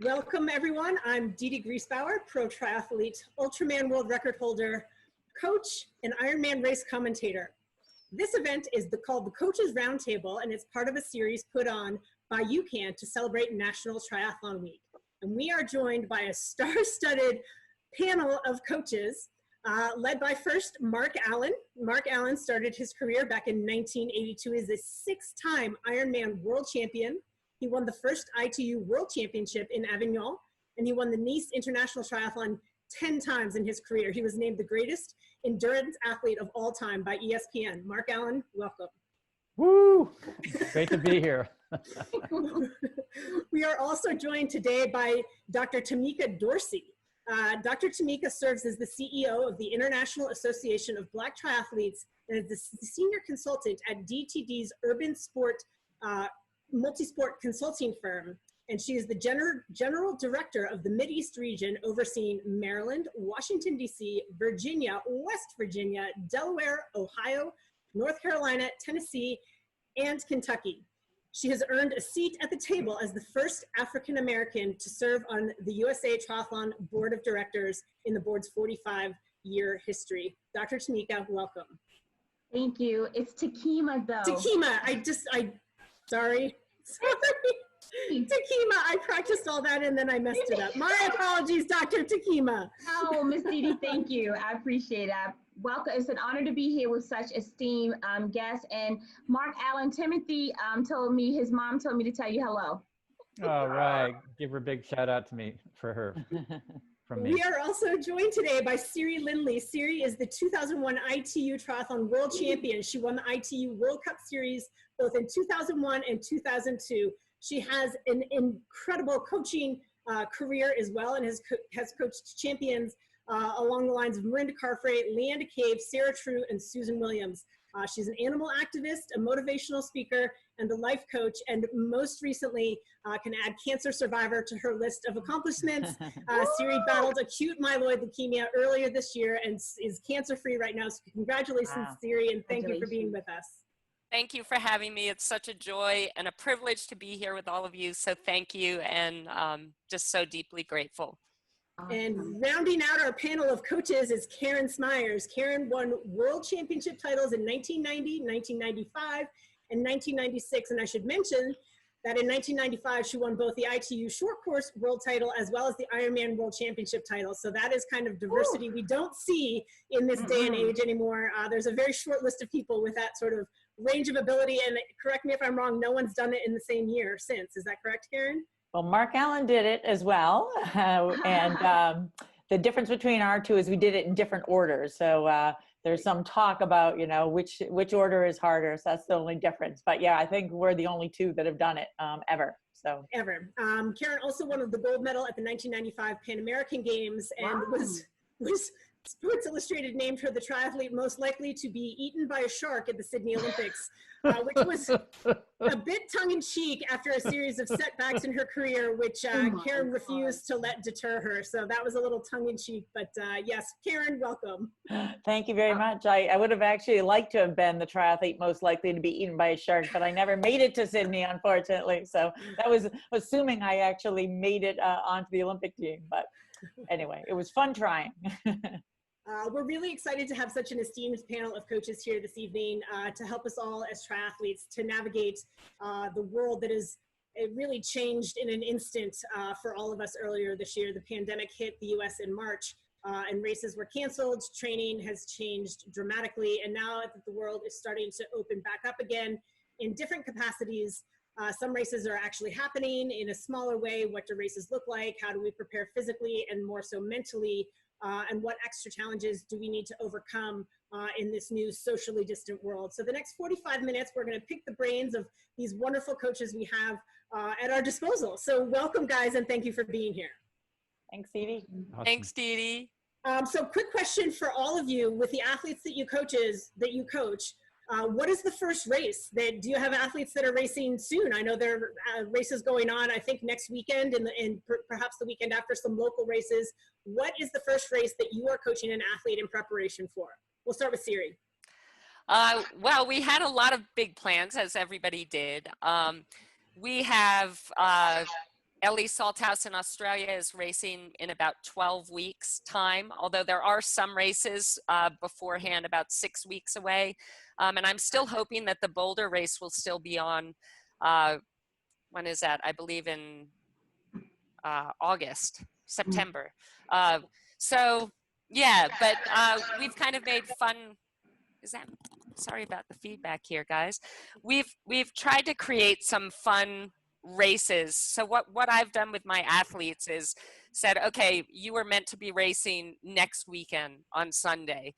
Welcome everyone. I'm Dede Griesbauer, pro triathlete, Ultraman world record holder, coach, and Ironman race commentator. This event is called the Coaches Roundtable, and it's part of a series put on by UCAN to celebrate National Triathlon Week. And we are joined by a star-studded panel of coaches, led by first Mark Allen. Mark Allen started his career back in 1982 as a six-time Ironman world champion. He won the first ITU World Championship in Avignon, and he won the Nice International Triathlon 10 times in his career. He was named the greatest endurance athlete of all time by ESPN. Mark Allen, welcome. Woo! Great to be here. We are also joined today by Dr. Tameka Dorsey. Dr. Tameka serves as the CEO of the International Association of Black Triathletes and is the senior consultant at DTD's urban sport multi-sport consulting firm, and she is the general director of the Mideast region, overseeing Maryland, Washington, D.C., Virginia, West Virginia, Delaware, Ohio, North Carolina, Tennessee, and Kentucky. She has earned a seat at the table as the first African-American to serve on the USA Triathlon Board of Directors in the board's 45-year history. Dr. Tameka, welcome. Thank you. It's Tekemia, though. Tekemia. Sorry. Tekemia, I practiced all that and then I messed it up. My apologies, Dr. Tekemia. Oh, Miss Dede, thank you. I appreciate it. Welcome. It's an honor to be here with such esteemed guests. And Mark Allen, Timothy told me, his mom told me to tell you hello. All right. Give her a big shout out to me for her. From me. We are also joined today by Siri Lynly. Siri is the 2001 ITU Triathlon World Champion. She won the ITU World Cup Series both in 2001 and 2002. She has an incredible coaching career as well, and has coached champions along the lines of Marinda Carfrae, Leanda Cave, Sarah True, and Susan Williams. She's an animal activist, a motivational speaker, and a life coach, and most recently can add cancer survivor to her list of accomplishments. Siri battled acute myeloid leukemia earlier this year and is cancer-free right now, so congratulations, wow. Siri, and thank you for being with us. Thank you for having me. It's such a joy and a privilege to be here with all of you, so thank you, and just so deeply grateful. And rounding out our panel of coaches is Karen Smyers. Karen won world championship titles in 1990, 1995, and 1996. And I should mention that in 1995, she won both the ITU short course world title as well as the Ironman world championship title. So that is kind of diversity we don't see in this day and age anymore. There's a very short list of people with that sort of range of ability. And correct me if I'm wrong, no one's done it in the same year since. Is that correct, Karen? Well, Mark Allen did it as well. And the difference between our two is we did it in different orders. So there's some talk about, you know, which order is harder. So that's the only difference. But yeah, I think we're the only two that have done it ever. So ever. Karen also won the gold medal at the 1995 Pan American Games and was Sports Illustrated named her the triathlete most likely to be eaten by a shark at the Sydney Olympics, which was a bit tongue-in-cheek after a series of setbacks in her career, which Karen refused to let deter her. So that was a little tongue-in-cheek, but yes, Karen, welcome. Thank you very much. I would have actually liked to have been the triathlete most likely to be eaten by a shark, but I never made it to Sydney, unfortunately. So that was assuming I actually made it onto the Olympic team. But anyway, it was fun trying. We're really excited to have such an esteemed panel of coaches here this evening to help us all as triathletes to navigate the world that is really changed in an instant for all of us earlier this year. The pandemic hit the US in March and races were canceled. Training has changed dramatically, and now that the world is starting to open back up again in different capacities, some races are actually happening in a smaller way. What do races look like? How do we prepare physically and more so mentally? And what extra challenges do we need to overcome in this new socially distant world? So the next 45 minutes, we're going to pick the brains of these wonderful coaches we have at our disposal. So welcome, guys, and thank you for being here. Thanks, Dede. Awesome. Thanks, Dede. So quick question for all of you with the athletes that you coach. What is the first race? Do you have athletes that are racing soon? I know there are races going on, I think next weekend and perhaps the weekend after, some local races. What is the first race that you are coaching an athlete in preparation for? We'll start with Siri. Well, we had a lot of big plans, as everybody did. We have Ellie Salthouse in Australia is racing in about 12 weeks time, although there are some races beforehand, about 6 weeks away. And I'm still hoping that the Boulder race will still be on, when is that? I believe in August, September. So yeah, but we've kind of made fun. Sorry about the feedback here, guys. We've tried to create some fun races. So what I've done with my athletes is said, okay, you were meant to be racing next weekend on Sunday.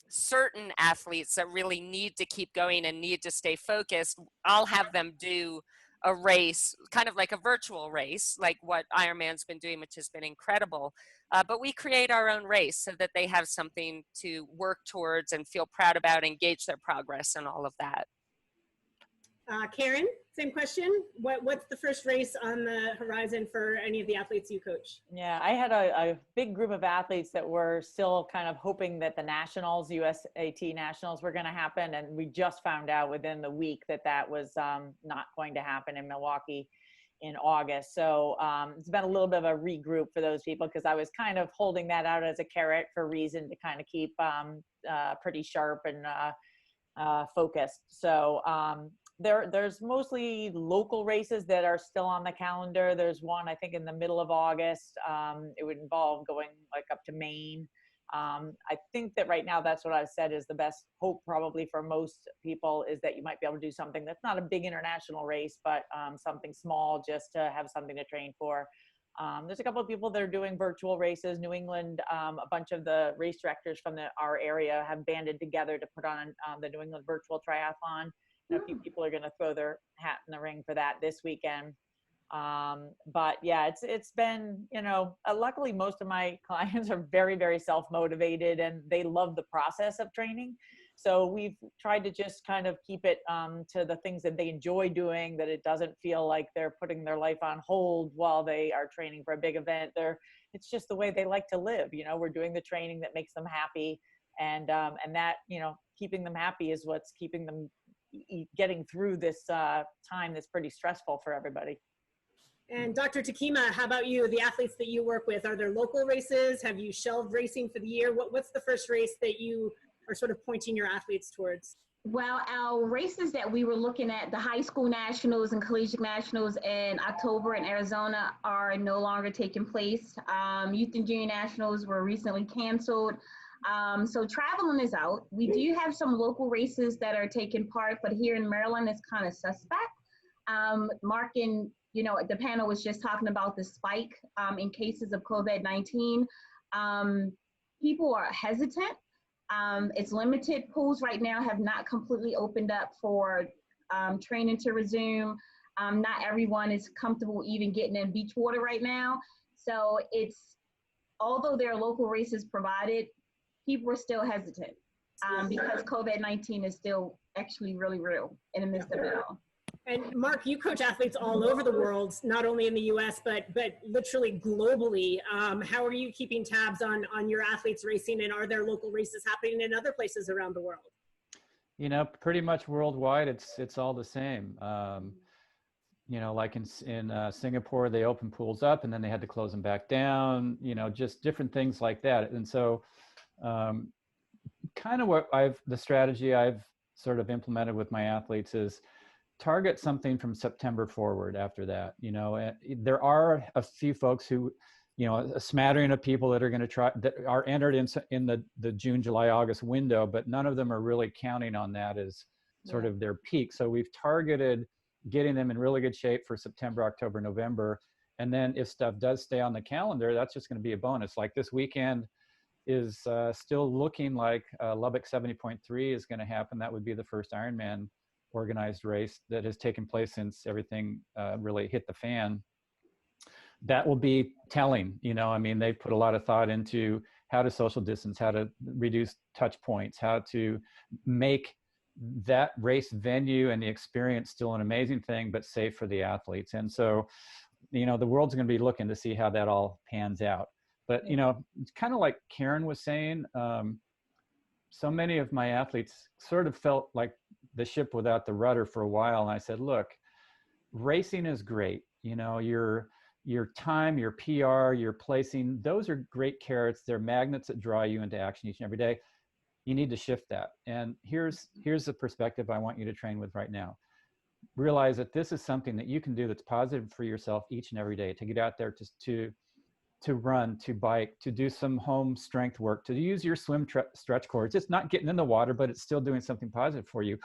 Certain athletes that really need to keep going and need to stay focused, I'll have them do a race, kind of like a virtual race, like what Ironman's been doing, which has been incredible. But we create our own race so that they have something to work towards and feel proud about, engage their progress and all of that. Karen, same question. What's the first race on the horizon for any of the athletes you coach? Yeah, I had a big group of athletes that were still kind of hoping that the nationals, USAT nationals, were going to happen. And we just found out within the week that that was not going to happen in Milwaukee in August. So it's been a little bit of a regroup for those people, because I was kind of holding that out as a carrot for reason to kind of keep pretty sharp and focused. So there's mostly local races that are still on the calendar. There's one, I think, in the middle of August. It would involve going like up to Maine. I think that right now, that's what I've said is the best hope probably for most people, is that you might be able to do something that's not a big international race, but something small just to have something to train for. There's a couple of people that are doing virtual races. New England, a bunch of the race directors from our area have banded together to put on the New England Virtual Triathlon. A few people are going to throw their hat in the ring for that this weekend. But yeah, it's been, luckily most of my clients are very, very self-motivated and they love the process of training. So we've tried to just kind of keep it to the things that they enjoy doing, that it doesn't feel like they're putting their life on hold while they are training for a big event. It's just the way they like to live. We're doing the training that makes them happy, and that, keeping them happy is what's keeping them getting through this time that's pretty stressful for everybody. And Dr. Tekemia, how about you? The athletes that you work with, are there local races? Have you shelved racing for the year? What's the first race that you are sort of pointing your athletes towards? Well, our races that we were looking at, the high school nationals and collegiate nationals in October in Arizona, are no longer taking place. Youth and junior nationals were recently canceled. So Triathlon is out. We do have some local races that are taking part, but here in Maryland, it's kind of suspect. Mark and, the panel was just talking about the spike in cases of COVID-19. People are hesitant. It's limited. Pools right now have not completely opened up for training to resume. Not everyone is comfortable even getting in beach water right now. So although there are local races provided, people are still hesitant because COVID-19 is still actually really real in the midst of it all. And Mark, you coach athletes all over the world, not only in the US, but literally globally. How are you keeping tabs on your athletes racing, and are there local races happening in other places around the world? Pretty much worldwide, it's all the same. Like in Singapore, they opened pools up and then they had to close them back down, just different things like that. And so kind of the strategy I've sort of implemented with my athletes is target something from September forward after that. There are a few folks who, a smattering of people that are going to try, that are entered in the June, July, August window, but none of them are really counting on that as sort of their peak. So we've targeted getting them in really good shape for September, October, November. And then if stuff does stay on the calendar, that's just going to be a bonus. Like this weekend is still looking like Lubbock 70.3 is going to happen. That would be the first Ironman organized race that has taken place since everything really hit the fan. That will be telling. They put a lot of thought into how to social distance, how to reduce touch points, how to make that race venue and the experience still an amazing thing, but safe for the athletes. And so, the world's going to be looking to see how that all pans out. But, it's kind of like Karen was saying, so many of my athletes sort of felt like the ship without the rudder for a while. And I said, look, racing is great. You know, your time, your PR, your placing, those are great carrots. They're magnets that draw you into action each and every day. You need to shift that. And here's the perspective I want you to train with right now. Realize that this is something that you can do that's positive for yourself each and every day, to get out there to run, to bike, to do some home strength work, to use your swim stretch cords. It's not getting in the water, but it's still doing something positive for you.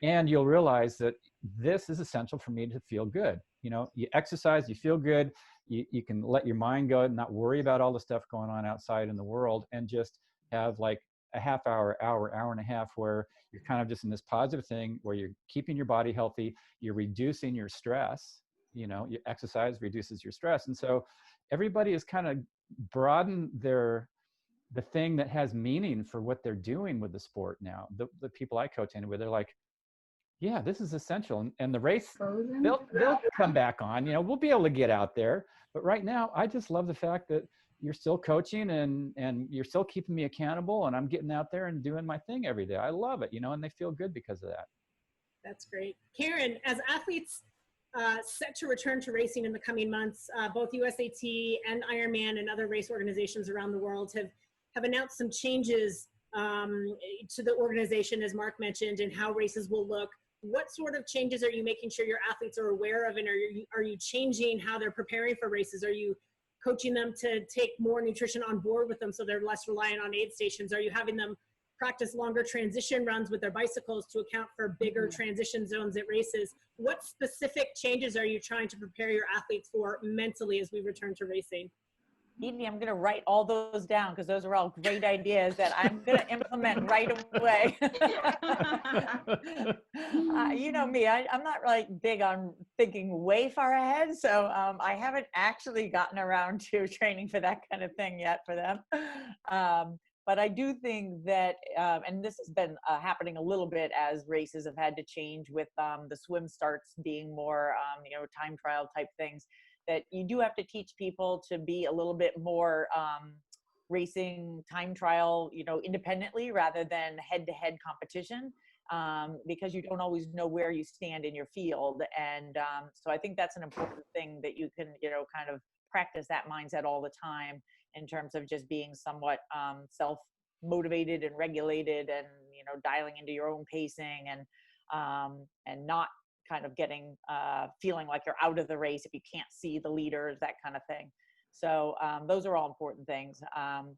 And you'll realize that this is essential for me to feel good. You know, you exercise, you feel good, you can let your mind go and not worry about all the stuff going on outside in the world, and just have like a half hour, hour and a half where you're kind of just in this positive thing where you're keeping your body healthy, you're reducing your stress. You know, your exercise reduces your stress. And so everybody has kind of broadened the thing that has meaning for what they're doing with the sport now. The people I coach in with, they're like, yeah, this is essential. And the race, they'll come back on, you know, we'll be able to get out there. But right now, I just love the fact that you're still coaching and you're still keeping me accountable, and I'm getting out there and doing my thing every day. I love it, you know, and they feel good because of that. That's great. Karen, as athletes set to return to racing in the coming months, both USAT and IRONMAN and other race organizations around the world have announced some changes to the organization, as Mark mentioned, and how races will look. What sort of changes are you making sure your athletes are aware of, and are you changing how they're preparing for races? Are you coaching them to take more nutrition on board with them so they're less reliant on aid stations? Are you having them practice longer transition runs with their bicycles to account for bigger transition zones at races? What specific changes are you trying to prepare your athletes for mentally as we return to racing? Edie, I'm going to write all those down because those are all great ideas that I'm going to implement right away. You know me, I'm not really big on thinking way far ahead. So I haven't actually gotten around to training for that kind of thing yet for them. But I do think that, and this has been happening a little bit as races have had to change with the swim starts being more, you know, time trial type things, that you do have to teach people to be a little bit more racing time trial, you know, independently rather than head-to-head competition, because you don't always know where you stand in your field. And so I think that's an important thing that you can, you know, kind of practice that mindset all the time in terms of just being somewhat self-motivated and regulated, and, you know, dialing into your own pacing, and not kind of getting feeling like you're out of the race if you can't see the leaders, that kind of thing. So those are all important things.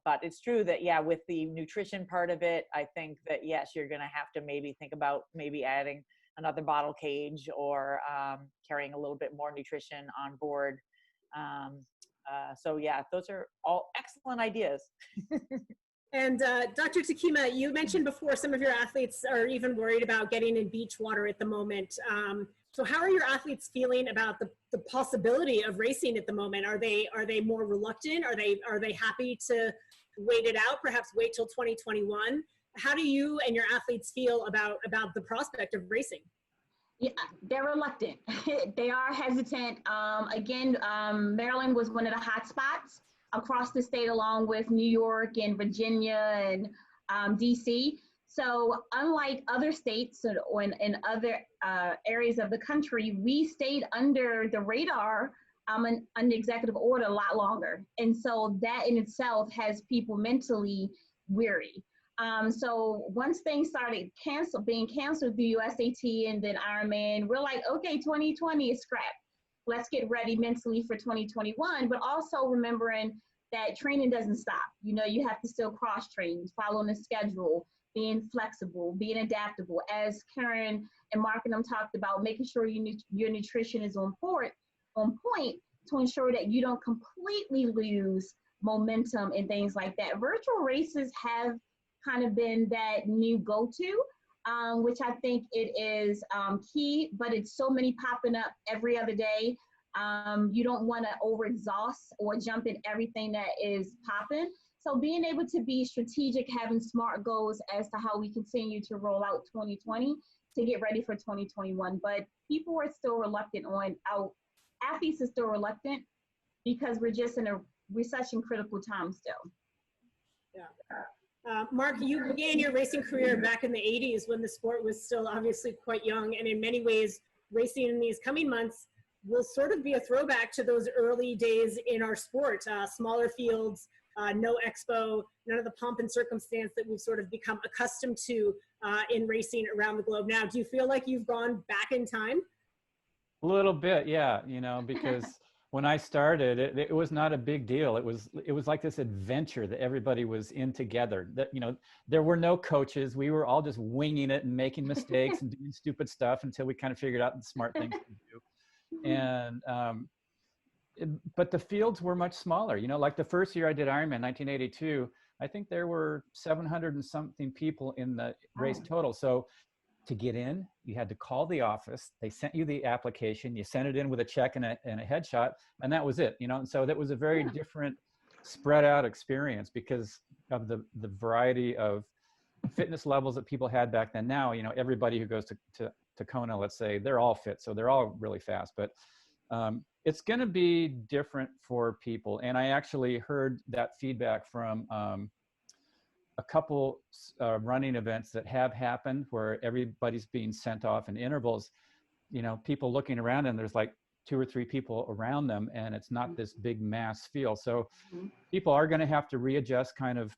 But it's true that, yeah, with the nutrition part of it, I think that, yes, you're going to have to maybe think about maybe adding another bottle cage, or carrying a little bit more nutrition on board. So yeah, those are all excellent ideas. And Dr. Tekemia, you mentioned before some of your athletes are even worried about getting in beach water at the moment. So how are your athletes feeling about the possibility of racing at the moment? Are they more reluctant? Are they happy to wait it out, perhaps wait till 2021? How do you and your athletes feel about the prospect of racing? Yeah, they're reluctant. They are hesitant. Again, Maryland was one of the hot spots across the state, along with New York and Virginia and DC. So unlike other states or in other areas of the country, we stayed under the radar under executive order a lot longer. And so that in itself has people mentally weary. So once things started being canceled through USAT and then IRONMAN, we're like, okay, 2020 is scrapped. Let's get ready mentally for 2021, but also remembering that training doesn't stop. You know, you have to still cross train, following the schedule, being flexible, being adaptable. As Karen and Mark and them talked about, making sure your nutrition is on point to ensure that you don't completely lose momentum and things like that. Virtual races have kind of been that new go-to, which I think it is key, but it's so many popping up every other day. You don't want to overexhaust or jump in everything that is popping. So being able to be strategic, having smart goals as to how we continue to roll out 2020 to get ready for 2021. But people are still reluctant athletes are still reluctant because we're such in critical time still. Yeah. Mark, you began your racing career back in the 80s when the sport was still obviously quite young, and in many ways, racing in these coming months will sort of be a throwback to those early days in our sport, smaller fields, no expo, none of the pomp and circumstance that we've sort of become accustomed to in racing around the globe now. Do you feel like you've gone back in time? A little bit, yeah, you know, because when I started, it was not a big deal. It was like this adventure that everybody was in together. That, you know, there were no coaches. We were all just winging it and making mistakes and doing stupid stuff until we kind of figured out the smart things to do. And but the fields were much smaller. You know, like the first year I did Ironman, 1982, I think there were 700 and something people in the race total. So to get in, you had to call the office. They sent you the application. You sent it in with a check and a headshot, and that was it. You know, and so that was a very different, spread out experience because of the variety of fitness levels that people had back then. Now, you know, everybody who goes to Kona, let's say, they're all fit, so they're all really fast. But it's going to be different for people, and I actually heard that feedback from a couple running events that have happened where everybody's being sent off in intervals. You know, people looking around and there's like 2 or 3 people around them, and it's not this big mass field. So people are going to have to readjust kind of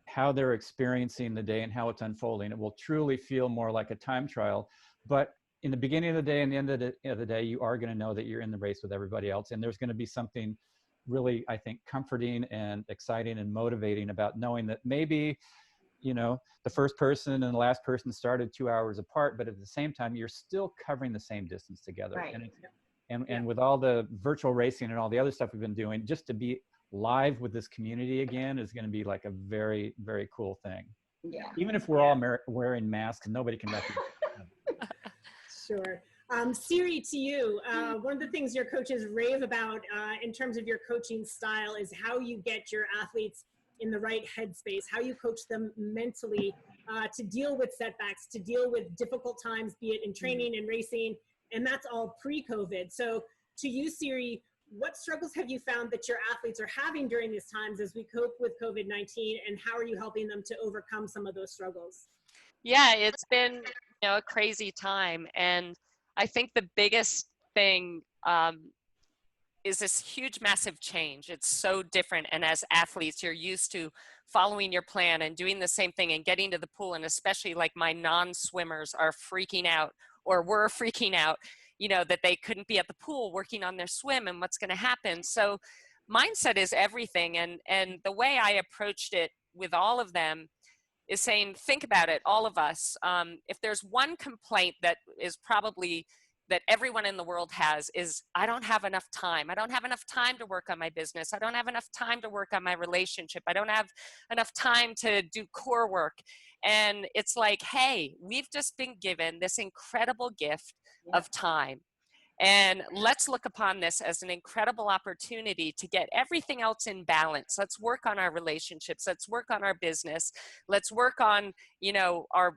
how they're experiencing the day and how it's unfolding. It will truly feel more like a time trial, but in the beginning of the day and the end of the day, you are going to know that you're in the race with everybody else. And there's going to be something really, I think, comforting and exciting and motivating about knowing that maybe, you know, the first person and the last person started 2 hours apart, but at the same time, you're still covering the same distance together. Right. And with all the virtual racing and all the other stuff we've been doing, just to be live with this community again is going to be like a very, very cool thing. Yeah. Even if we're all wearing masks and nobody can recognize them. Sure. Siri, to you, one of the things your coaches rave about in terms of your coaching style is how you get your athletes in the right headspace, how you coach them mentally to deal with setbacks, to deal with difficult times, be it in training and racing, and that's all pre-COVID. So to you, Siri, what struggles have you found that your athletes are having during these times as we cope with COVID-19, and how are you helping them to overcome some of those struggles? Yeah, it's been, you know, a crazy time. And I think the biggest thing is this huge, massive change. It's so different. And as athletes, you're used to following your plan and doing the same thing and getting to the pool. And especially like my non-swimmers are freaking out, or were freaking out, you know, that they couldn't be at the pool working on their swim and what's going to happen. So mindset is everything. And the way I approached it with all of them is saying, think about it, all of us. If there's one complaint that is probably that everyone in the world has, is I don't have enough time. I don't have enough time to work on my business. I don't have enough time to work on my relationship. I don't have enough time to do core work. And it's like, hey, we've just been given this incredible gift of time. And let's look upon this as an incredible opportunity to get everything else in balance. Let's work on our relationships. Let's work on our business. Let's work on, you know, our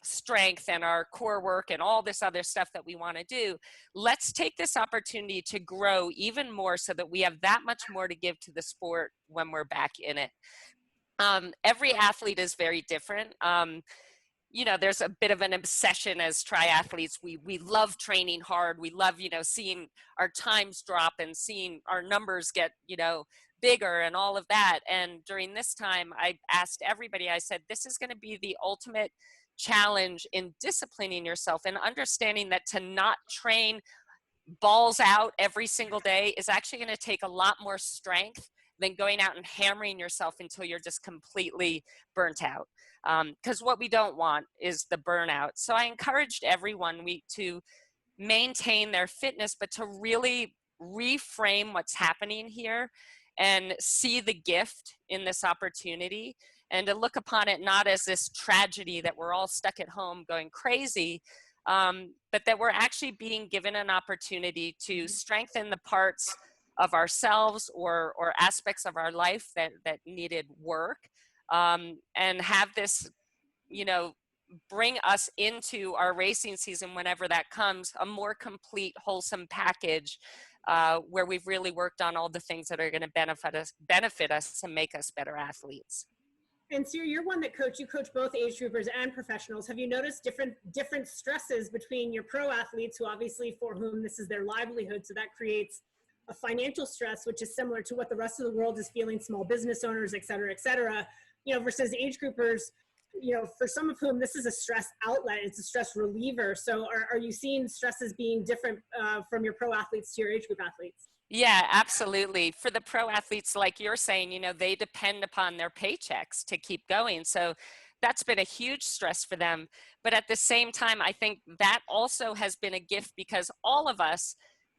strength and our core work and all this other stuff that we want to do. Let's take this opportunity to grow even more so that we have that much more to give to the sport when we're back in it. Every athlete is very different. You know, there's a bit of an obsession as triathletes. We love training hard. We love, you know, seeing our times drop and seeing our numbers get, you know, bigger and all of that. And during this time, I asked everybody, I said, this is going to be the ultimate challenge in disciplining yourself and understanding that to not train balls out every single day is actually going to take a lot more strength than going out and hammering yourself until you're just completely burnt out. Because what we don't want is the burnout. So I encouraged everyone to maintain their fitness, but to really reframe what's happening here and see the gift in this opportunity, and to look upon it not as this tragedy that we're all stuck at home going crazy, but that we're actually being given an opportunity to strengthen the parts of ourselves or aspects of our life that needed work, and have this, you know, bring us into our racing season, whenever that comes, a more complete, wholesome package where we've really worked on all the things that are going to benefit us and make us better athletes. And Siri, you're one that you coach both age groupers and professionals. Have you noticed different stresses between your pro athletes, who obviously for whom this is their livelihood, so that creates a financial stress, which is similar to what the rest of the world is feeling, small business owners, et cetera, you know, versus age groupers, you know, for some of whom this is a stress outlet, it's a stress reliever. So are you seeing stresses being different from your pro athletes to your age group athletes? Yeah, absolutely. For the pro athletes, like you're saying, you know, they depend upon their paychecks to keep going. So that's been a huge stress for them. But at the same time, I think that also has been a gift, because all of us,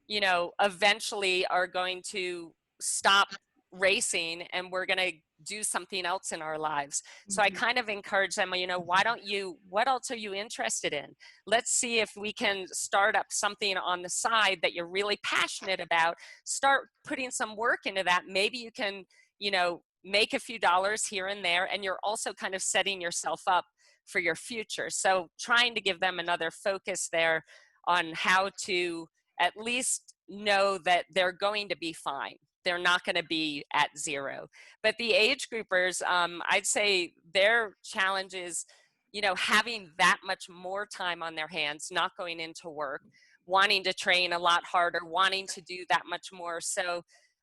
you know, eventually are going to stop racing and we're going to do something else in our lives. So I kind of encourage them, you know, what else are you interested in? Let's see if we can start up something on the side that you're really passionate about. Start putting some work into that. Maybe you can, you know, make a few dollars here and there, and you're also kind of setting yourself up for your future. So trying to give them another focus there on how to at least know that they're going to be fine. They're not going to be at zero. But the age groupers, I'd say their challenge is, you know, having that much more time on their hands, not going into work, wanting to train a lot harder, wanting to do that much more. So,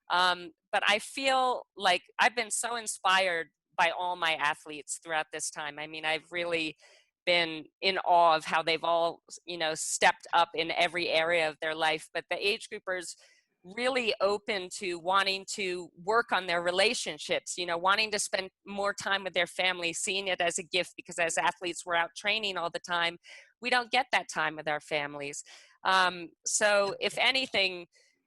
but I feel like I've been so inspired by all my athletes throughout this time. I mean, I've really been in awe of how they've all, you know, stepped up in every area of their life. But the age groupers really open to wanting to work on their relationships, you know, wanting to spend more time with their family, seeing it as a gift, because as athletes, we're out training all the time. We don't get that time with our families. So if anything,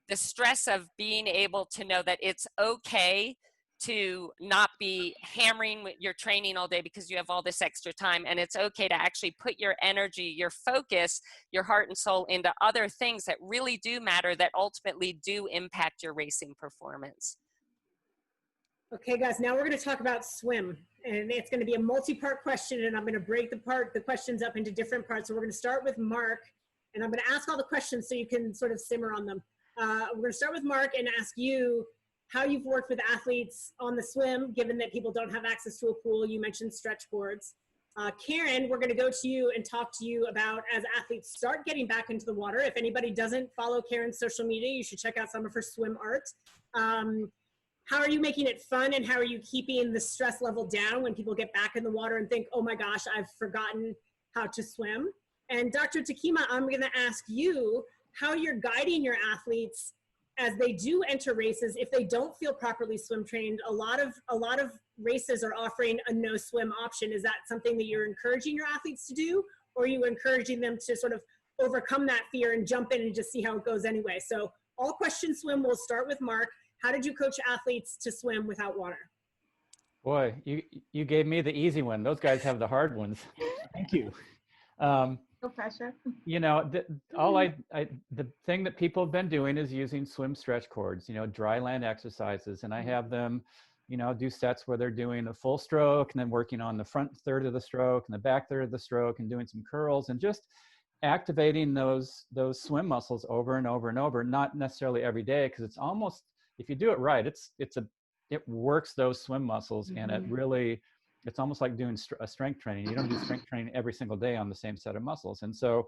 the stress of being able to know that it's okay to not be hammering with your training all day because you have all this extra time, and it's okay to actually put your energy, your focus, your heart and soul into other things that really do matter, that ultimately do impact your racing performance. Okay, guys, now we're going to talk about swim, and it's going to be a multi-part question, and I'm going to break the questions up into different parts. So we're going to start with Mark, and I'm going to ask all the questions so you can sort of simmer on them. We're going to start with Mark and ask you how you've worked with athletes on the swim, given that people don't have access to a pool. You mentioned stretch cords. Karen, we're going to go to you and talk to you about, as athletes start getting back into the water. If anybody doesn't follow Karen's social media, you should check out some of her swim art. How are you making it fun, and how are you keeping the stress level down when people get back in the water and think, oh my gosh, I've forgotten how to swim? And Dr. Tekemia, I'm going to ask you how you're guiding your athletes as they do enter races. If they don't feel properly swim trained, a lot of races are offering a no swim option. Is that something that you're encouraging your athletes to do, or are you encouraging them to sort of overcome that fear and jump in and just see how it goes anyway? So all question swim, we'll start with Mark. How did you coach athletes to swim without water? Boy, you gave me the easy one. Those guys have the hard ones. Thank you. No pressure. You know, the thing that people have been doing is using swim stretch cords, you know, dry land exercises. And I have them, you know, do sets where they're doing a full stroke and then working on the front third of the stroke and the back third of the stroke and doing some curls and just activating those swim muscles over and over and over, not necessarily every day, because it's almost, if you do it right, it works those swim muscles, and it really, it's almost like doing a strength training. You don't do strength training every single day on the same set of muscles. And so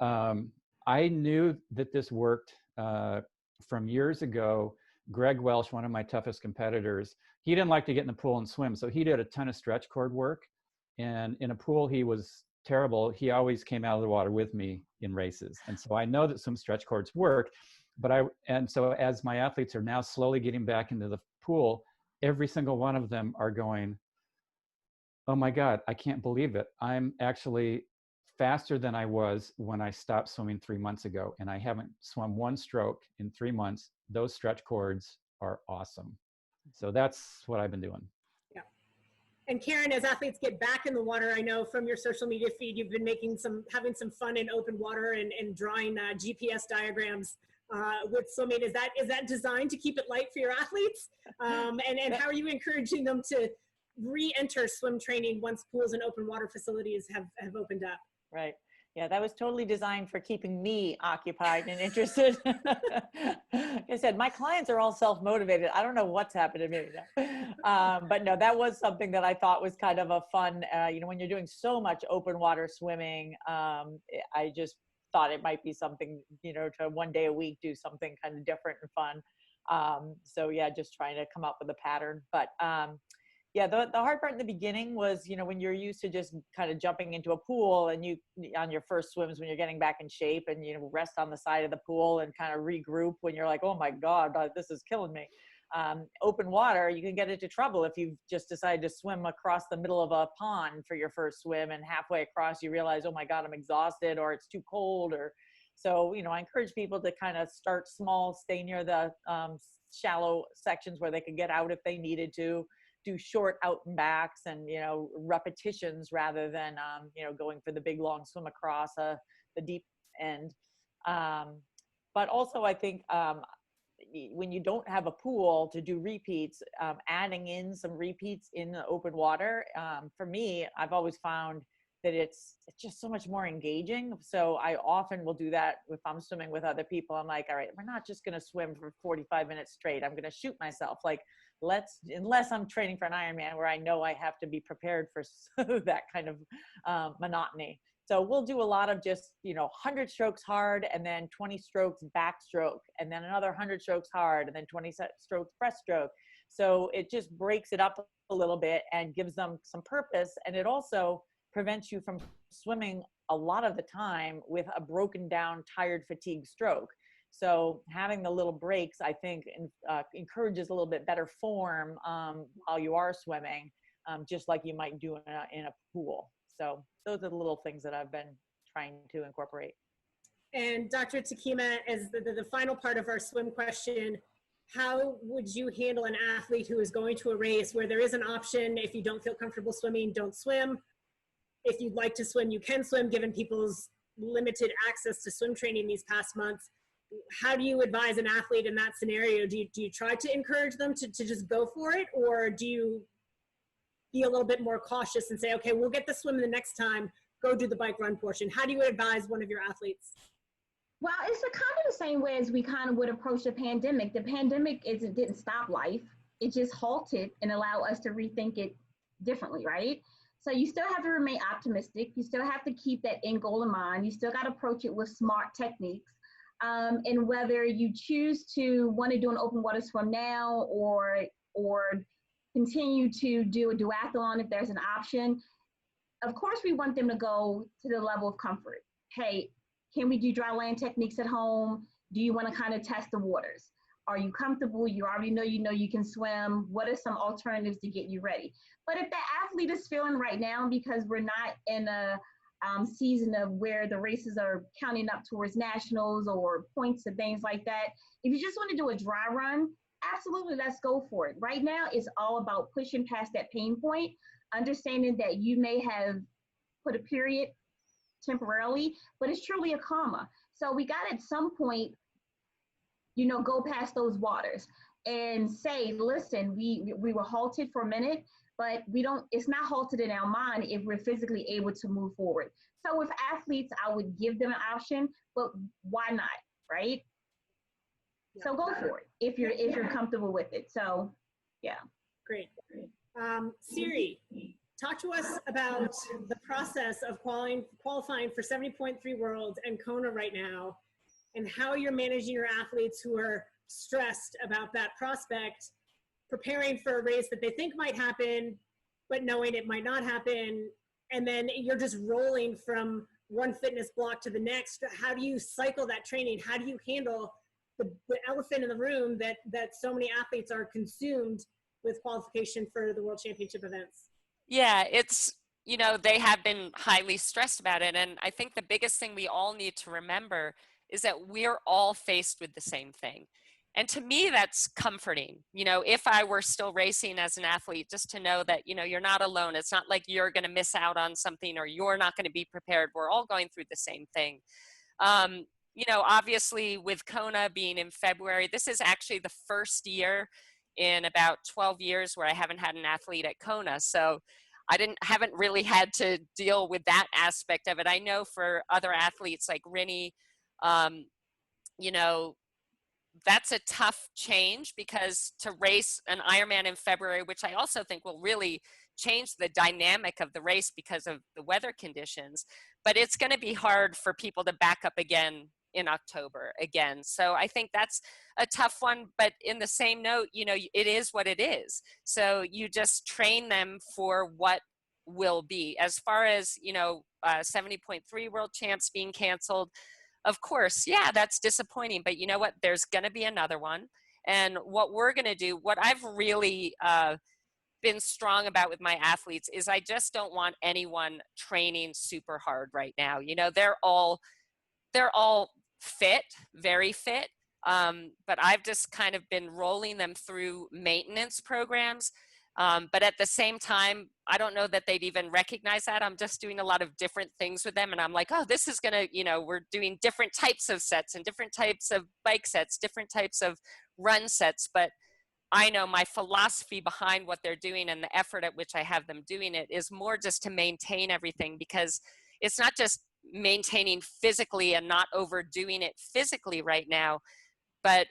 I knew that this worked from years ago. Greg Welsh, one of my toughest competitors, he didn't like to get in the pool and swim. So he did a ton of stretch cord work. And in a pool, he was terrible. He always came out of the water with me in races. And so I know that some stretch cords work. And so as my athletes are now slowly getting back into the pool, every single one of them are going, oh my God, I can't believe it. I'm actually faster than I was when I stopped swimming 3 months ago, and I haven't swum one stroke in 3 months. Those stretch cords are awesome. So that's what I've been doing. Yeah. And Karen, as athletes get back in the water, I know from your social media feed, you've been having some fun in open water and drawing GPS diagrams with swimming. Is that designed to keep it light for your athletes? And how are you encouraging them to re-enter swim training once pools and open water facilities have opened up? Right. Yeah, that was totally designed for keeping me occupied and interested. Like I said, my clients are all self-motivated. I don't know what's happened to me. But no, that was something that I thought was kind of a fun, when you're doing so much open water swimming, I just thought it might be something, to one day a week do something kind of different and fun. So yeah, just trying to come up with a pattern. But yeah, the hard part in the beginning was, when you're used to just kind of jumping into a pool and you, on your first swims, when you're getting back in shape and, rest on the side of the pool and kind of regroup when you're like, oh my God, this is killing me. Open water, you can get into trouble if you've just decided to swim across the middle of a pond for your first swim and halfway across you realize, oh my God, I'm exhausted, or it's too cold. So, I encourage people to kind of start small, stay near the shallow sections where they could get out if they needed to. Do short out and backs and, repetitions rather than, going for the big long swim across the deep end. But also I think when you don't have a pool to do repeats, adding in some repeats in the open water, for me, I've always found that it's just so much more engaging. So I often will do that if I'm swimming with other people. I'm like, all right, we're not just going to swim for 45 minutes straight. I'm going to shoot myself. Like, unless I'm training for an Ironman where I know I have to be prepared for that kind of monotony. So we'll do a lot of just, 100 strokes hard and then 20 strokes backstroke and then another 100 strokes hard and then 20 strokes breaststroke. So it just breaks it up a little bit and gives them some purpose. And it also prevents you from swimming a lot of the time with a broken down, tired, fatigued stroke. So having the little breaks, I think, encourages a little bit better form while you are swimming, just like you might do in a pool. So those are the little things that I've been trying to incorporate. And Dr. Tekemia, as the final part of our swim question, how would you handle an athlete who is going to a race where there is an option, if you don't feel comfortable swimming, don't swim. If you'd like to swim, you can swim, given people's limited access to swim training these past months. How do you advise an athlete in that scenario? Do you try to encourage them to just go for it? Or do you be a little bit more cautious and say, okay, we'll get the swim the next time, go do the bike run portion? How do you advise one of your athletes? Well, it's kind of the same way as we kind of would approach the pandemic. The pandemic didn't stop life. It just halted and allowed us to rethink it differently, right? So you still have to remain optimistic. You still have to keep that end goal in mind. You still got to approach it with smart techniques. And whether you choose to want to do an open water swim now or continue to do a duathlon if there's an option, of course we want them to go to the level of comfort. Hey, can we do dry land techniques at home? Do you want to kind of test the waters? Are you comfortable? You already know you can swim. What are some alternatives to get you ready? But if the athlete is feeling right now, because we're not in a season of where the races are counting up towards nationals or points and things like that, if you just want to do a dry run, absolutely, let's go for it. Right now, it's all about pushing past that pain point, understanding that you may have put a period temporarily, but it's truly a comma. So we got at some point, go past those waters and say, listen, we were halted for a minute, but it's not halted in our mind if we're physically able to move forward. So with athletes, I would give them an option, but why not, right? Yeah. So go for it if you're comfortable with it. So yeah. Great. Siri, talk to us about the process of qualifying for 70.3 Worlds and Kona right now, and how you're managing your athletes who are stressed about that prospect, preparing for a race that they think might happen, but knowing it might not happen. And then you're just rolling from one fitness block to the next. How do you cycle that training? How do you handle the elephant in the room that so many athletes are consumed with qualification for the World Championship events? Yeah, it's, they have been highly stressed about it. And I think the biggest thing we all need to remember is that we're all faced with the same thing. And to me, that's comforting. If I were still racing as an athlete, just to know that, you're not alone. It's not like you're going to miss out on something or you're not going to be prepared. We're all going through the same thing. Obviously with Kona being in February, this is actually the first year in about 12 years where I haven't had an athlete at Kona. So haven't really had to deal with that aspect of it. I know for other athletes like Rinny, you know, that's a tough change, because to race an Ironman in February, which I also think will really change the dynamic of the race because of the weather conditions, but it's going to be hard for people to back up again in October again. So I think that's a tough one, but in the same note, you know, it is what it is. So you just train them for what will be. As far as, you know, 70.3 world champs being canceled, of course, yeah, that's disappointing, but you know what? There's going to be another one. And what we're going to do, what I've really been strong about with my athletes, is I just don't want anyone training super hard right now. You know, they're all fit, very fit. But I've just kind of been rolling them through maintenance programs. But at the same time, I don't know that they'd even recognize that. I'm just doing a lot of different things with them. And I'm like, oh, this is going to, you know, we're doing different types of sets and different types of bike sets, different types of run sets. But I know my philosophy behind what they're doing and the effort at which I have them doing it is more just to maintain everything, because it's not just maintaining physically and not overdoing it physically right now, but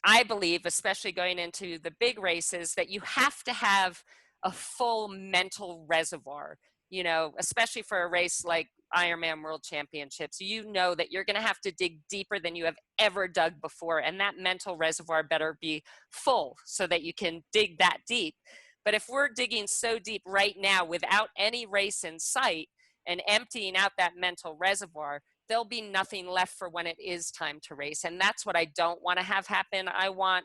I believe, especially going into the big races, that you have to have a full mental reservoir, you know, especially for a race like Ironman World Championships. You know that you're going to have to dig deeper than you have ever dug before, and that mental reservoir better be full so that you can dig that deep. But if we're digging so deep right now without any race in sight and emptying out that mental reservoir, there'll be nothing left for when it is time to race. And that's what I don't want to have happen. I want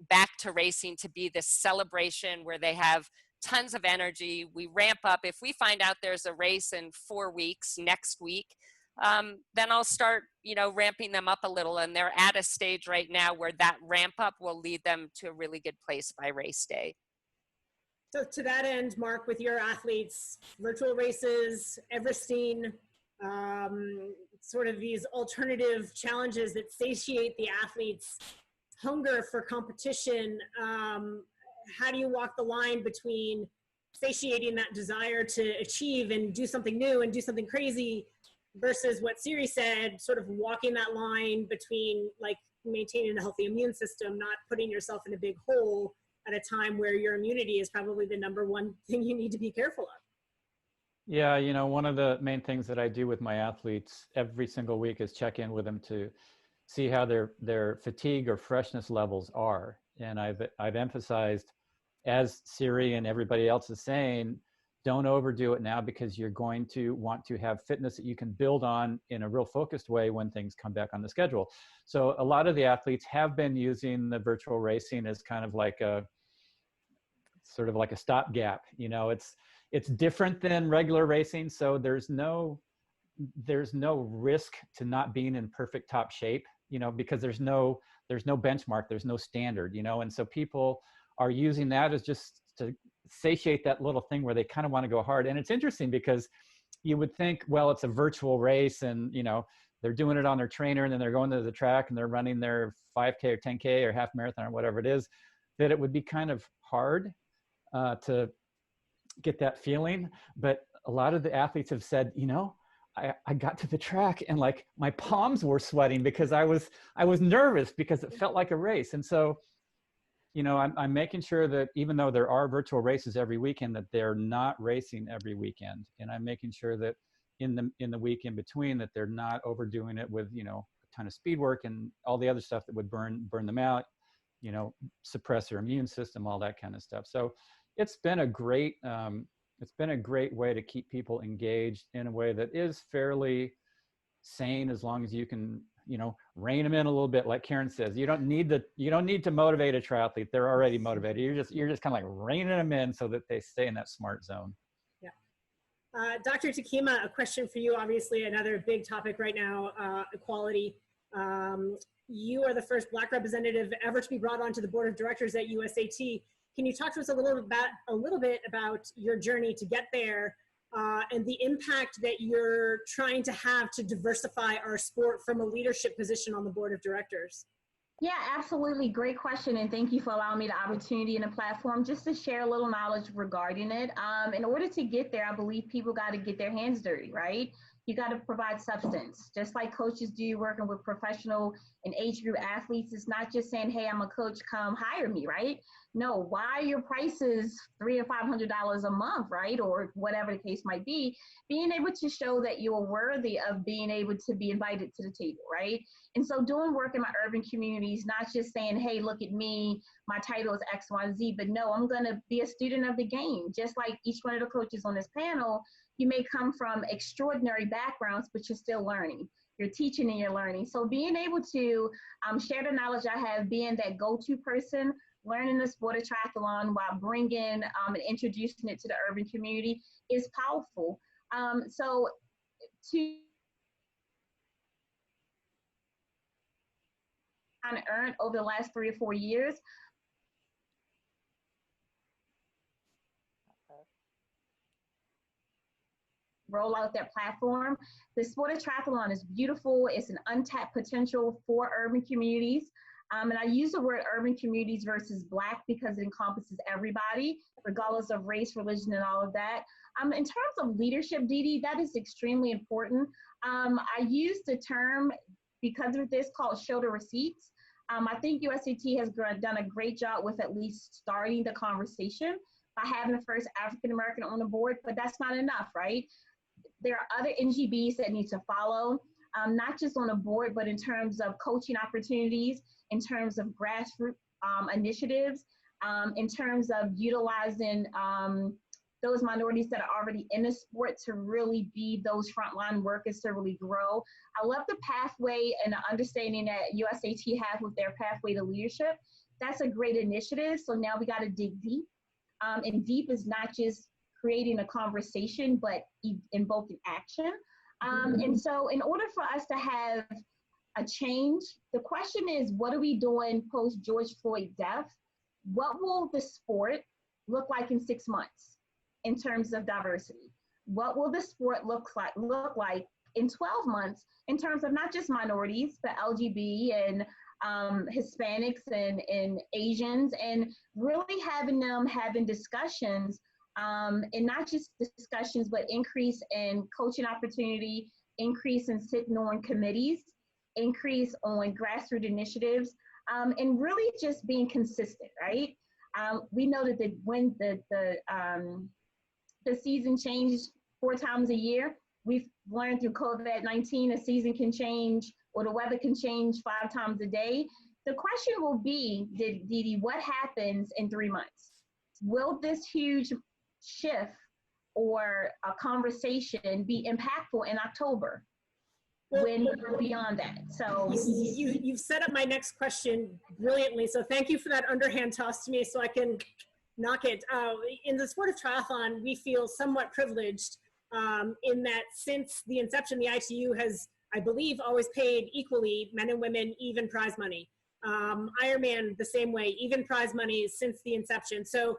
back to racing to be this celebration where they have tons of energy. We ramp up. If we find out there's a race in 4 weeks, next week, then I'll start, you know, ramping them up a little. And they're at a stage right now where that ramp up will lead them to a really good place by race day. So to that end, Mark, with your athletes, virtual races, Everesting, sort of these alternative challenges that satiate the athletes' hunger for competition, how do you walk the line between satiating that desire to achieve and do something new and do something crazy versus what Siri said, sort of walking that line between like maintaining a healthy immune system, not putting yourself in a big hole at a time where your immunity is probably the #1 thing you need to be careful of? Yeah, you know, one of the main things that I do with my athletes every single week is check in with them to see how their fatigue or freshness levels are. And I've emphasized, as Siri and everybody else is saying, don't overdo it now, because you're going to want to have fitness that you can build on in a real focused way when things come back on the schedule. So a lot of the athletes have been using the virtual racing as kind of like a sort of like a stopgap. You know, it's different than regular racing, so there's no risk to not being in perfect top shape, you know, because there's no benchmark, there's no standard, you know. And so people are using that as just to satiate that little thing where they kind of want to go hard. And it's interesting because you would think, well, it's a virtual race and, you know, they're doing it on their trainer and then they're going to the track and they're running their 5K or 10K or half marathon or whatever it is, that it would be kind of hard to get that feeling. But a lot of the athletes have said, you know, I got to the track and like my palms were sweating because I was nervous because it felt like a race. And so, you know, I'm making sure that even though there are virtual races every weekend, that they're not racing every weekend. And I'm making sure that in the week in between, that they're not overdoing it with, you know, a ton of speed work and all the other stuff that would burn them out, you know, suppress their immune system, all that kind of stuff. So it's been a great way to keep people engaged in a way that is fairly sane, as long as you can, you know, rein them in a little bit. Like Karen says, you don't need to motivate a triathlete. They're already motivated. You're just kind of like reining them in so that they stay in that smart zone. Yeah. Dr. Tekemia, a question for you. Obviously, another big topic right now, equality. You are the first Black representative ever to be brought onto the board of directors at USAT. Can you talk to us a little bit about your journey to get there and the impact that you're trying to have to diversify our sport from a leadership position on the board of directors? Yeah, absolutely. Great question. And thank you for allowing me the opportunity and the platform just to share a little knowledge regarding it. In order to get there, I believe people got to get their hands dirty, right? You got to provide substance, just like coaches do working with professional and age group athletes. It's not just saying, hey, I'm a coach, come hire me, right? No, why are your prices $300 or $500 a month, right? Or whatever the case might be, being able to show that you're worthy of being able to be invited to the table, right? And so doing work in my urban communities, not just saying, hey, look at me, my title is X, Y, Z, but no, I'm gonna be a student of the game. Just like each one of the coaches on this panel, you may come from extraordinary backgrounds, but you're still learning. You're teaching and you're learning. So being able to share the knowledge I have, being that go-to person, learning the sport of triathlon while bringing and introducing it to the urban community is powerful. So to kind of earned over the last 3 or 4 years, roll out that platform. The sport of triathlon is beautiful. It's an untapped potential for urban communities. And I use the word urban communities versus Black because it encompasses everybody, regardless of race, religion, and all of that. In terms of leadership, Dede, that is extremely important. I use the term, because of this, called show the receipts. I think USAT has done a great job with at least starting the conversation by having the first African-American on the board, but that's not enough, right? There are other NGBs that need to follow, not just on the board, but in terms of coaching opportunities, in terms of grassroots initiatives, in terms of utilizing those minorities that are already in the sport to really be those frontline workers to really grow. I love the pathway and the understanding that USAT has with their pathway to leadership. That's a great initiative. So now we got to dig deep. And deep is not just creating a conversation, but invoking action. And so in order for us to have a change, the question is, what are we doing post George Floyd death? What will the sport look like in 6 months in terms of diversity? What will the sport look like in 12 months in terms of not just minorities, but LGBT and Hispanics and Asians, and really having them having discussions, and not just discussions, but increase in coaching opportunity, increase in sitting on committees, increase on grassroots initiatives, and really just being consistent, right? We know that when the season changed 4 times a year, we've learned through COVID-19, a season can change or the weather can change 5 times a day. The question will be, Dede, what happens in 3 months? Will this huge shift or a conversation be impactful in October? When we're beyond that. So you've set up my next question brilliantly. So thank you for that underhand toss to me so I can knock it. In the sport of triathlon, we feel somewhat privileged in that since the inception, the ITU has, I believe, always paid equally, men and women, even prize money. Ironman, the same way, even prize money since the inception. So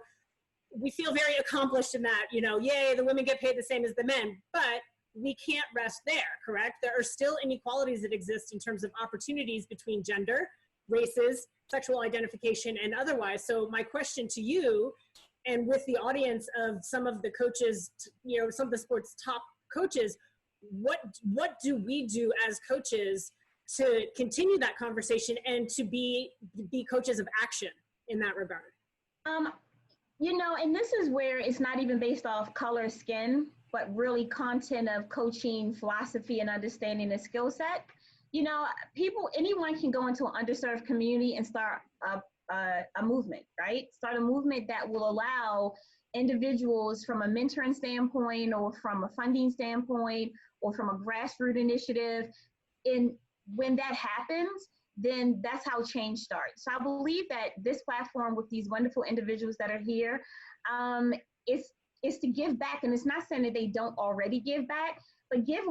we feel very accomplished in that, yay, the women get paid the same as the men, but we can't rest there, correct? There are still inequalities that exist in terms of opportunities between gender, races, sexual identification, and otherwise. So my question to you, and with the audience of some of the coaches, some of the sport's top coaches, what do we do as coaches to continue that conversation and to be coaches of action in that regard? And this is where it's not even based off color, skin, but really content of coaching, philosophy, and understanding the skill set. Anyone can go into an underserved community and start a movement, right? Start a movement that will allow individuals from a mentoring standpoint or from a funding standpoint or from a grassroots initiative. And when that happens, then that's how change starts. So I believe that this platform with these wonderful individuals that are here is to give back. And it's not saying that they don't already give back, but give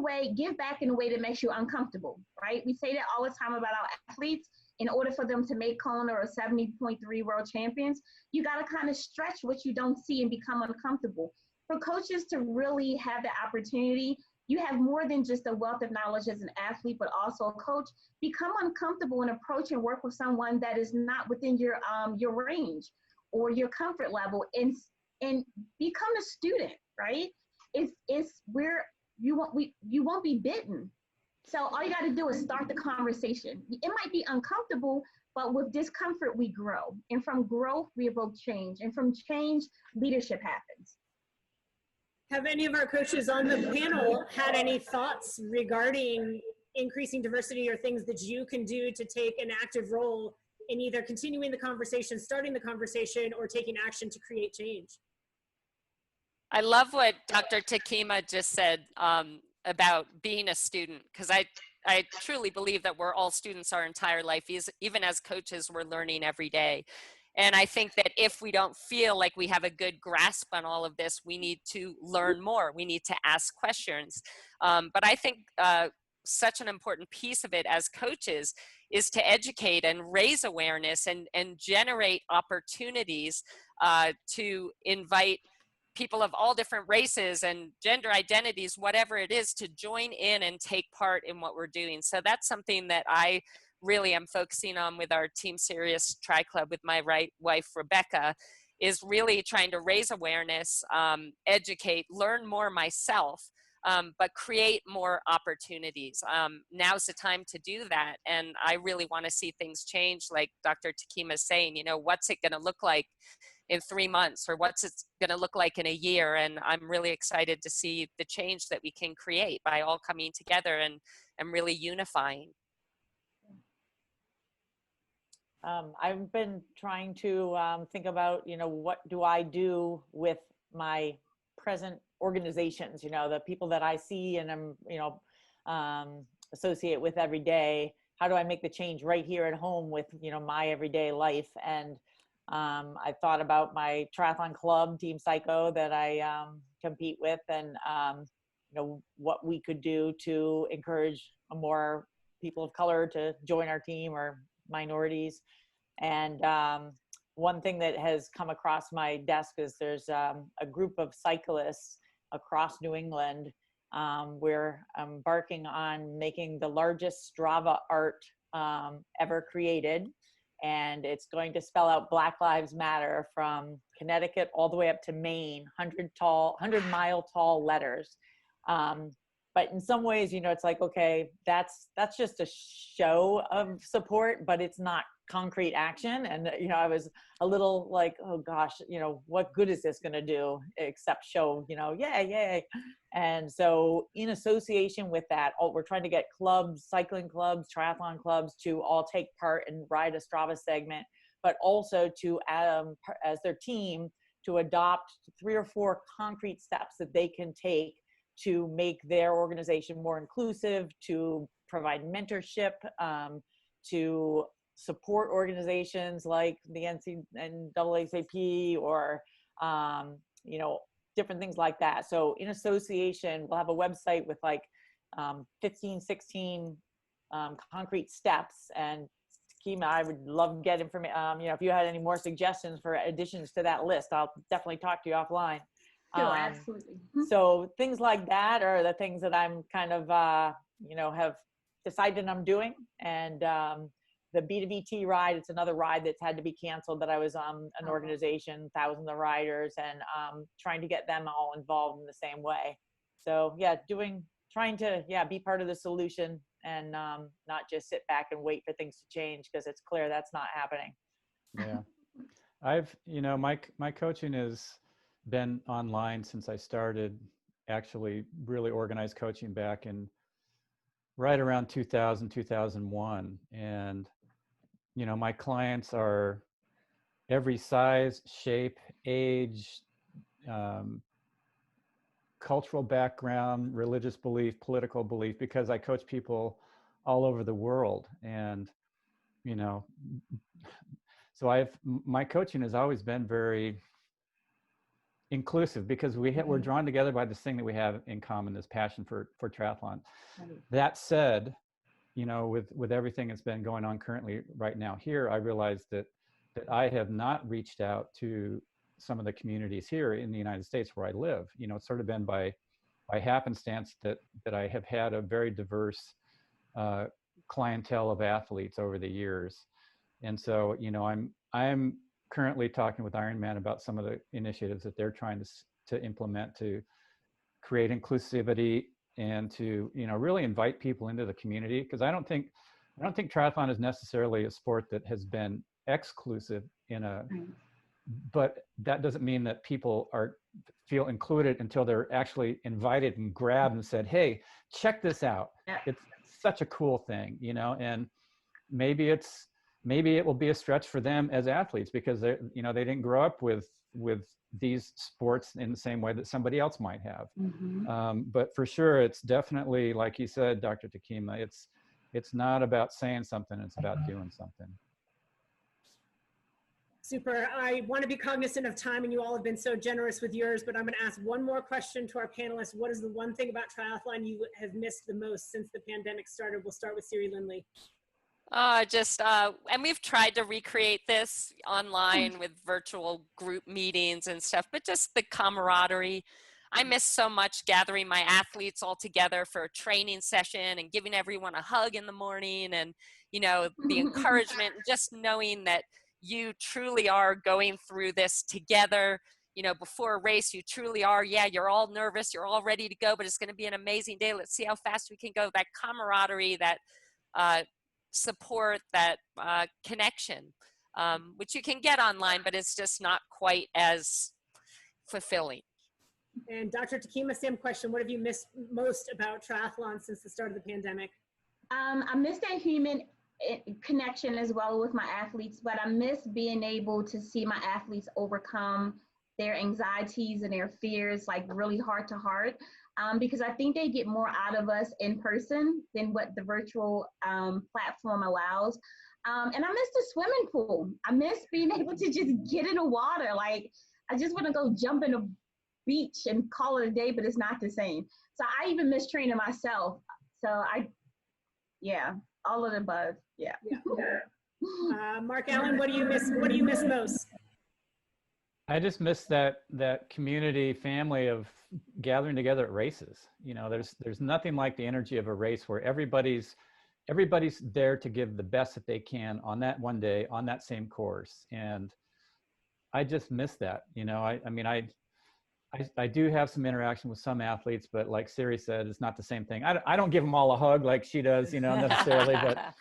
back in a way that makes you uncomfortable, right? We say that all the time about our athletes. In order for them to make Kona or 70.3 world champions, you got to kind of stretch what you don't see and become uncomfortable. For coaches to really have the opportunity, you have more than just a wealth of knowledge as an athlete, but also a coach. Become uncomfortable and approach and work with someone that is not within your range or your comfort level, and become a student, right? It's where you won't be bitten. So all you got to do is start the conversation. It might be uncomfortable, but with discomfort, we grow. And from growth, we evoke change. And from change, leadership happens. Have any of our coaches on the panel had any thoughts regarding increasing diversity or things that you can do to take an active role in either continuing the conversation, starting the conversation, or taking action to create change? I love what Dr. Tekemia just said about being a student, because I truly believe that we're all students our entire life. Even as coaches, we're learning every day. And I think that if we don't feel like we have a good grasp on all of this, we need to learn more. We need to ask questions. But I think such an important piece of it as coaches is to educate and raise awareness and generate opportunities to invite people of all different races and gender identities, whatever it is, to join in and take part in what we're doing. So that's something that I really am focusing on with our Team Serious Tri Club with my wife, Rebecca, is really trying to raise awareness, educate, learn more myself, but create more opportunities. Now's the time to do that. And I really want to see things change, like Dr. Tekemia is saying, you know, what's it going to look like in 3 months, or what's it going to look like in a year? And I'm really excited to see the change that we can create by all coming together and really unifying. I've been trying to think about, you know, what do I do with my present organizations, you know, the people that I see and I'm, you know, associate with every day. How do I make the change right here at home with, you know, my everyday life? And I thought about my triathlon club, Team Psycho, that I compete with, and you know, what we could do to encourage more people of color to join our team, or minorities. And one thing that has come across my desk is there's a group of cyclists across New England. We're embarking on making the largest Strava art ever created. And it's going to spell out Black Lives Matter from Connecticut all the way up to Maine, 100-mile tall letters. But in some ways, you know, it's like, okay, that's just a show of support, but it's not concrete action. And, you know, I was a little like, oh gosh, you know, what good is this going to do except show, you know, yay. And so in association with that, we're trying to get clubs, cycling clubs, triathlon clubs to all take part and ride a Strava segment, but also to, as their team, to adopt 3 or 4 concrete steps that they can take to make their organization more inclusive, to provide mentorship, to support organizations like the NAACP or, you know, different things like that. So in association, we'll have a website with like 15, 16 concrete steps. And Tekemia, I would love to get information. You know, if you had any more suggestions for additions to that list, I'll definitely talk to you offline. Sure, absolutely. So things like that are the things that I'm kind of, you know, have decided I'm doing. And the B2BT ride, it's another ride that's had to be canceled, but I was an organization, thousands of riders, and trying to get them all involved in the same way. So yeah, trying to be part of the solution and not just sit back and wait for things to change, because it's clear that's not happening. Yeah. You know, my coaching has been online since I started actually really organized coaching back in right around 2000, 2001. And, you know, my clients are every size, shape, age, cultural background, religious belief, political belief, because I coach people all over the world. And, you know, so my coaching has always been very inclusive, because we're drawn together by this thing that we have in common, this passion for triathlon. That said, you know, with everything that's been going on currently right now here, I realized that I have not reached out to some of the communities here in the United States where I live. You know, it's sort of been by by happenstance that I have had a very diverse clientele of athletes over the years. And so, you know, I'm currently talking with Ironman about some of the initiatives that they're trying to implement to create inclusivity and to, you know, really invite people into the community. Because I don't think triathlon is necessarily a sport that has been exclusive but that doesn't mean that people feel included until they're actually invited and grabbed and said, hey, check this out. Yeah. It's such a cool thing, you know, and maybe it will be a stretch for them as athletes because they didn't grow up with these sports in the same way that somebody else might have. Mm-hmm. But for sure, it's definitely, like you said, Dr. Tekemia, it's not about saying something, it's about doing something. Super. I want to be cognizant of time, and you all have been so generous with yours, but I'm going to ask one more question to our panelists. What is the one thing about triathlon you have missed the most since the pandemic started? We'll start with Siri Lynly. And we've tried to recreate this online with virtual group meetings and stuff, but just the camaraderie. I miss so much gathering my athletes all together for a training session and giving everyone a hug in the morning and, you know, the encouragement, and just knowing that you truly are going through this together. You know, before a race, you truly are, yeah, you're all nervous, you're all ready to go, but it's going to be an amazing day. Let's see how fast we can go. That camaraderie, that support, that connection, which you can get online, but it's just not quite as fulfilling. And Dr. Tekemia, same question. What have you missed most about triathlon since the start of the pandemic? I miss that human connection as well with my athletes, but I miss being able to see my athletes overcome their anxieties and their fears, like really heart to heart, because I think they get more out of us in person than what the virtual platform allows. And I miss the swimming pool. I miss being able to just get in the water. Like, I just want to go jump in the beach and call it a day, but it's not the same. So I even miss training myself. So yeah, all of the above. Yeah. Mark Allen, what do you miss? What do you miss most? I just miss that community family of gathering together at races. You know, there's nothing like the energy of a race where everybody's there to give the best that they can on that one day on that same course. And I just miss that. You know, I mean, I do have some interaction with some athletes, but like Siri said, it's not the same thing. I don't give them all a hug like she does, you know, necessarily, but,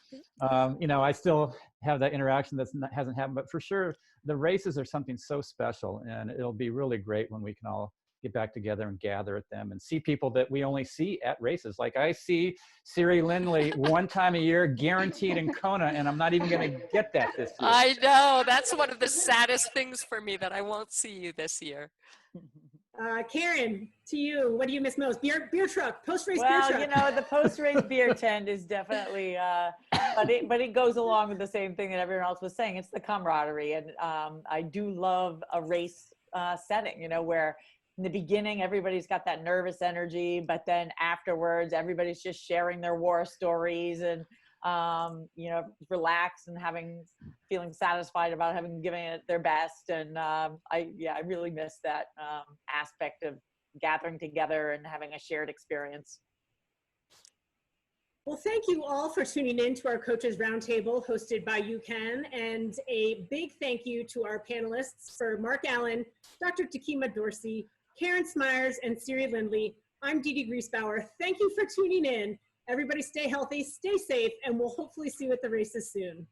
you know, I still have that interaction hasn't happened. But for sure, the races are something so special, and it'll be really great when we can all get back together and gather at them and see people that we only see at races. Like I see Siri Lynly one time a year, guaranteed in Kona, and I'm not even going to get that this year. I know. That's one of the saddest things for me, that I won't see you this year. Karen, to you, what do you miss most? Beer truck, post-race beer truck. Well, you know, the post-race beer tent is definitely, but it goes along with the same thing that everyone else was saying. It's the camaraderie. And I do love a race setting, you know, where in the beginning, everybody's got that nervous energy, but then afterwards, everybody's just sharing their war stories and, you know, relax and feeling satisfied about having given it their best. And I really miss that aspect of gathering together and having a shared experience. Well, thank you all for tuning in to our Coaches Roundtable hosted by UCAN, and a big thank you to our panelists for Mark Allen, Dr. Tameka Dorsey, Karen Smyers, and Siri Lynly. I'm Dede Griesbauer. Thank you for tuning in. Everybody stay healthy, stay safe, and we'll hopefully see you at the races soon.